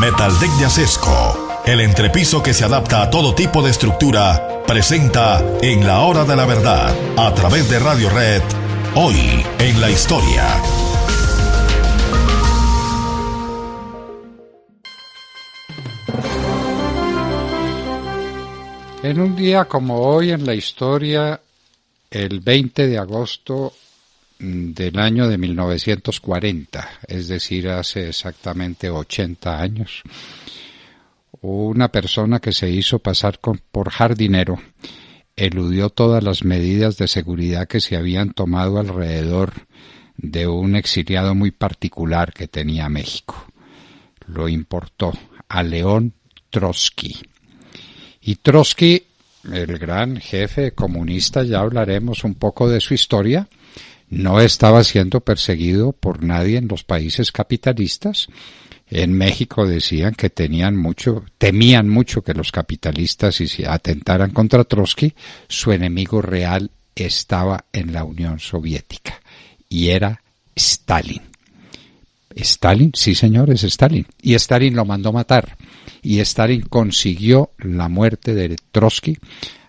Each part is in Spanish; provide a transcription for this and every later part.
Metaltec de Acesco, el entrepiso que se adapta a todo tipo de estructura, presenta En la Hora de la Verdad, a través de Radio Red, hoy en la historia. En un día como hoy en la historia, el 20 de agosto del año de 1940, es decir, hace exactamente 80 años, una persona que se hizo pasar por jardinero eludió todas las medidas de seguridad que se habían tomado alrededor de un exiliado muy particular que tenía México. Lo importó a León Trotsky. Y Trotsky, el gran jefe comunista, ya hablaremos un poco de su historia, no estaba siendo perseguido por nadie en los países capitalistas. En México decían que temían mucho que los capitalistas, si se atentaran contra Trotsky, su enemigo real estaba en la Unión Soviética, y era Stalin. Stalin, sí señor, es Stalin. Y Stalin lo mandó matar. Y Stalin consiguió la muerte de Trotsky,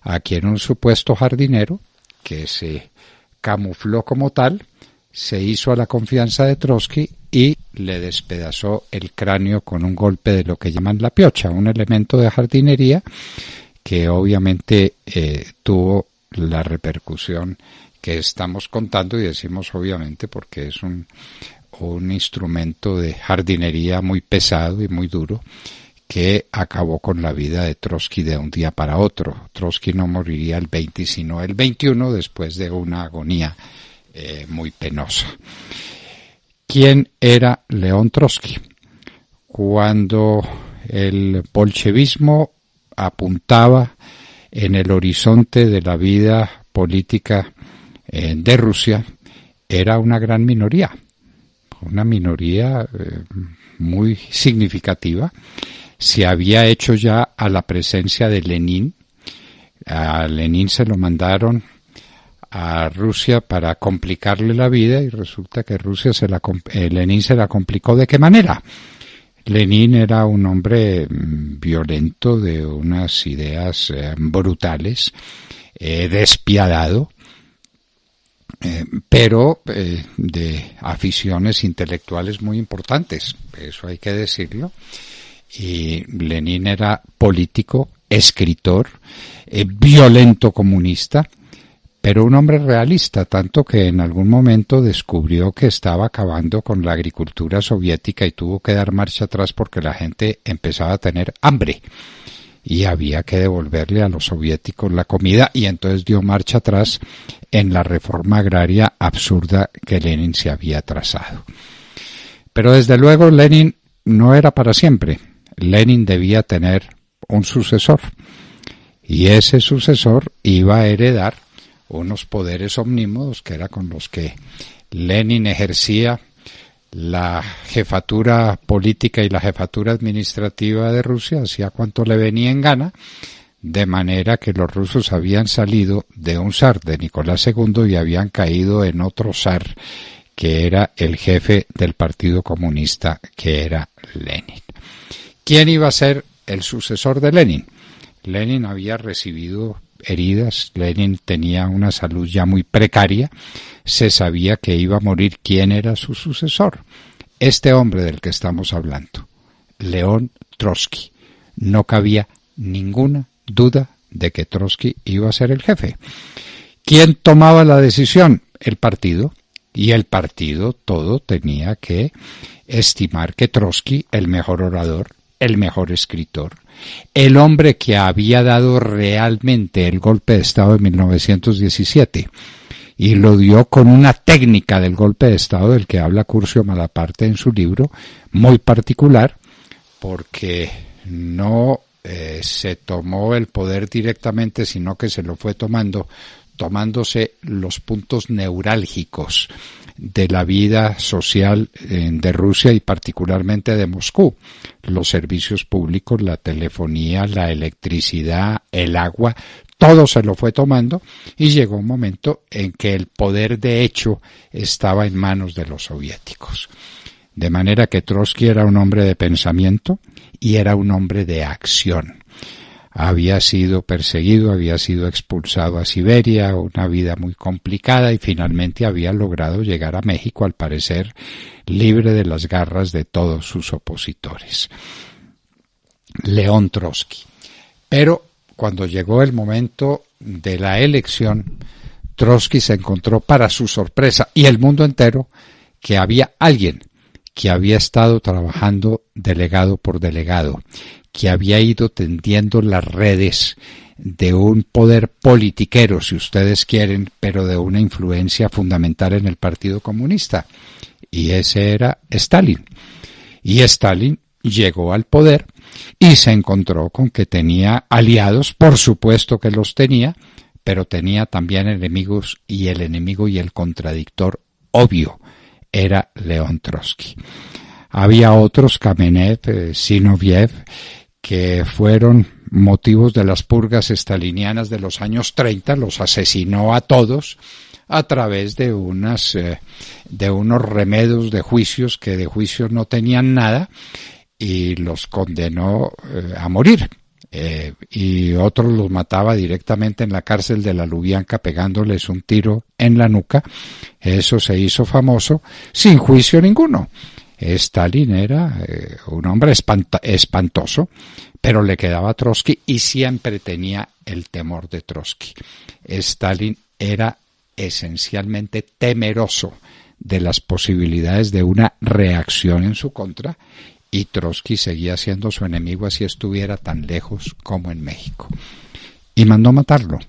a quien un supuesto jardinero, que se camufló como tal, se hizo a la confianza de Trotsky y le despedazó el cráneo con un golpe de lo que llaman la piocha, un elemento de jardinería que obviamente tuvo la repercusión que estamos contando, y decimos obviamente porque es un instrumento de jardinería muy pesado y muy duro que acabó con la vida de Trotsky de un día para otro. Trotsky no moriría el 20, sino el 21, después de una agonía muy penosa. ¿Quién era León Trotsky? Cuando el bolchevismo apuntaba en el horizonte de la vida política de Rusia, era una gran minoría, muy significativa. Se había hecho ya a la presencia de Lenin. A Lenin se lo mandaron a Rusia para complicarle la vida, y resulta que Lenin se la complicó. ¿De qué manera? Lenin era un hombre violento, de unas ideas brutales, despiadado, pero de aficiones intelectuales muy importantes, eso hay que decirlo. Y Lenin era político, escritor, violento comunista, pero un hombre realista, tanto que en algún momento descubrió que estaba acabando con la agricultura soviética y tuvo que dar marcha atrás porque la gente empezaba a tener hambre y había que devolverle a los soviéticos la comida, y entonces dio marcha atrás en la reforma agraria absurda que Lenin se había trazado. Pero desde luego Lenin no era para siempre. Lenin debía tener un sucesor, y ese sucesor iba a heredar unos poderes omnímodos que era con los que Lenin ejercía la jefatura política y la jefatura administrativa de Rusia, hacía cuanto le venía en gana, de manera que los rusos habían salido de un zar, de Nicolás II, y habían caído en otro zar, que era el jefe del Partido Comunista, que era Lenin. ¿Quién iba a ser el sucesor de Lenin? Lenin había recibido heridas, Lenin tenía una salud ya muy precaria, se sabía que iba a morir. ¿Quién era su sucesor? Este hombre del que estamos hablando, León Trotsky. No cabía ninguna duda de que Trotsky iba a ser el jefe. ¿Quién tomaba la decisión? El partido. Y el partido todo tenía que estimar que Trotsky, el mejor orador, el mejor escritor, el hombre que había dado realmente el golpe de Estado de 1917, y lo dio con una técnica del golpe de Estado del que habla Curcio Malaparte en su libro, muy particular, porque no se tomó el poder directamente, sino que se lo fue tomándose los puntos neurálgicos de la vida social de Rusia y particularmente de Moscú. Los servicios públicos, la telefonía, la electricidad, el agua, todo se lo fue tomando, y llegó un momento en que el poder de hecho estaba en manos de los soviéticos. De manera que Trotsky era un hombre de pensamiento y era un hombre de acción. Había sido perseguido, había sido expulsado a Siberia, una vida muy complicada, y finalmente había logrado llegar a México, al parecer libre de las garras de todos sus opositores. León Trotsky. Pero cuando llegó el momento de la elección, Trotsky se encontró, para su sorpresa y el mundo entero, que había alguien que había estado trabajando delegado por delegado, que había ido tendiendo las redes de un poder politiquero, si ustedes quieren, pero de una influencia fundamental en el Partido Comunista. Y ese era Stalin. Y Stalin llegó al poder y se encontró con que tenía aliados, por supuesto que los tenía, pero tenía también enemigos, y el enemigo y el contradictor obvio era León Trotsky. Había otros, Kamenev, Zinoviev, que fueron motivos de las purgas stalinianas de los años 30, los asesinó a todos a través de unos remedios de juicios que de juicios no tenían nada, y los condenó a morir. Y otros los mataba directamente en la cárcel de la Lubyanka, pegándoles un tiro en la nuca. Eso se hizo famoso sin juicio ninguno. Stalin era un hombre espantoso, pero le quedaba Trotsky y siempre tenía el temor de Trotsky. Stalin era esencialmente temeroso de las posibilidades de una reacción en su contra, y Trotsky seguía siendo su enemigo, así estuviera tan lejos como en México. Y mandó matarlo.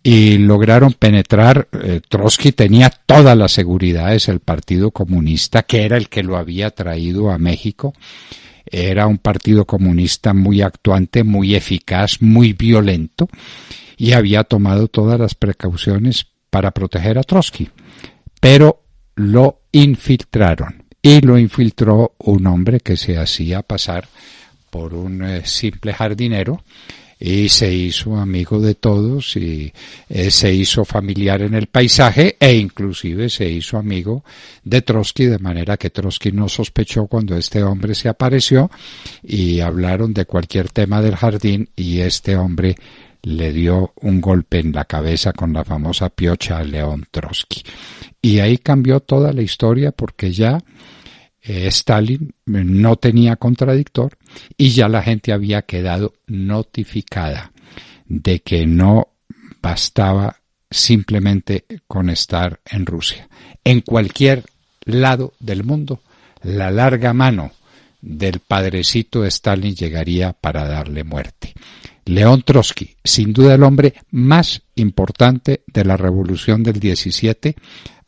Y lograron penetrar. Trotsky tenía todas las seguridades, el Partido Comunista, que era el que lo había traído a México. Era un Partido Comunista muy actuante, muy eficaz, muy violento, y había tomado todas las precauciones para proteger a Trotsky. Pero lo infiltraron. Y lo infiltró un hombre que se hacía pasar por un simple jardinero, y se hizo amigo de todos, y se hizo familiar en el paisaje, e inclusive se hizo amigo de Trotsky, de manera que Trotsky no sospechó cuando este hombre se apareció, y hablaron de cualquier tema del jardín, y este hombre le dio un golpe en la cabeza con la famosa piocha a León Trotsky. Y ahí cambió toda la historia, porque ya Stalin no tenía contradictor, y ya la gente había quedado notificada de que no bastaba simplemente con estar en Rusia. En cualquier lado del mundo, la larga mano del padrecito Stalin llegaría para darle muerte. León Trotsky, sin duda el hombre más importante de la revolución del 17,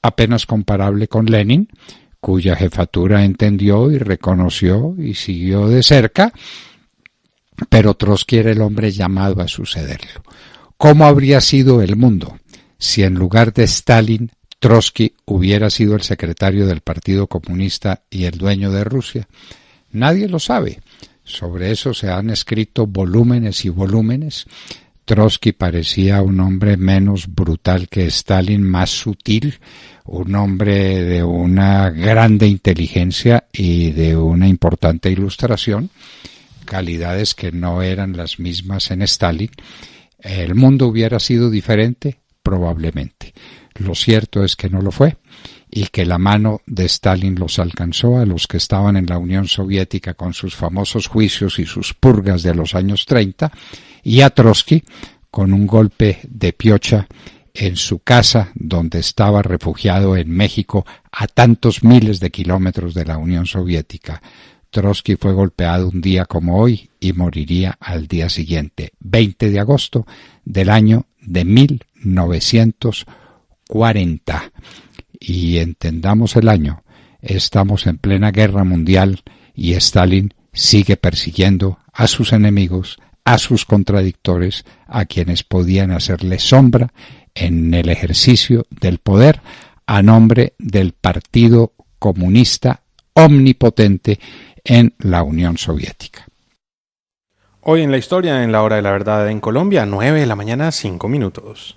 apenas comparable con Lenin, cuya jefatura entendió y reconoció y siguió de cerca, pero Trotsky era el hombre llamado a sucederlo. ¿Cómo habría sido el mundo si en lugar de Stalin, Trotsky hubiera sido el secretario del Partido Comunista y el dueño de Rusia? Nadie lo sabe. Sobre eso se han escrito volúmenes y volúmenes. Trotsky parecía un hombre menos brutal que Stalin, más sutil, un hombre de una grande inteligencia y de una importante ilustración, calidades que no eran las mismas en Stalin. ¿El mundo hubiera sido diferente? Probablemente. Lo cierto es que no lo fue, y que la mano de Stalin los alcanzó a los que estaban en la Unión Soviética con sus famosos juicios y sus purgas de los años 30, y a Trotsky con un golpe de piocha en su casa, donde estaba refugiado en México, a tantos miles de kilómetros de la Unión Soviética. Trotsky fue golpeado un día como hoy y moriría al día siguiente, 20 de agosto del año de 1940. Y entendamos el año, estamos en plena guerra mundial, y Stalin sigue persiguiendo a sus enemigos, a sus contradictores, a quienes podían hacerle sombra en el ejercicio del poder a nombre del Partido Comunista omnipotente en la Unión Soviética. Hoy en la historia, en la hora de la verdad en Colombia, 9 de la mañana, 5 minutos.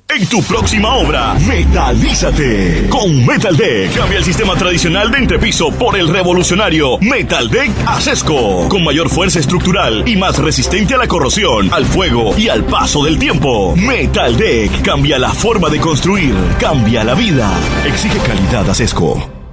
En tu próxima obra, metalízate con Metal Deck. Cambia el sistema tradicional de entrepiso por el revolucionario Metal Deck Acesco, con mayor fuerza estructural y más resistente a la corrosión, al fuego y al paso del tiempo. Metal Deck cambia la forma de construir, cambia la vida. Exige calidad Acesco.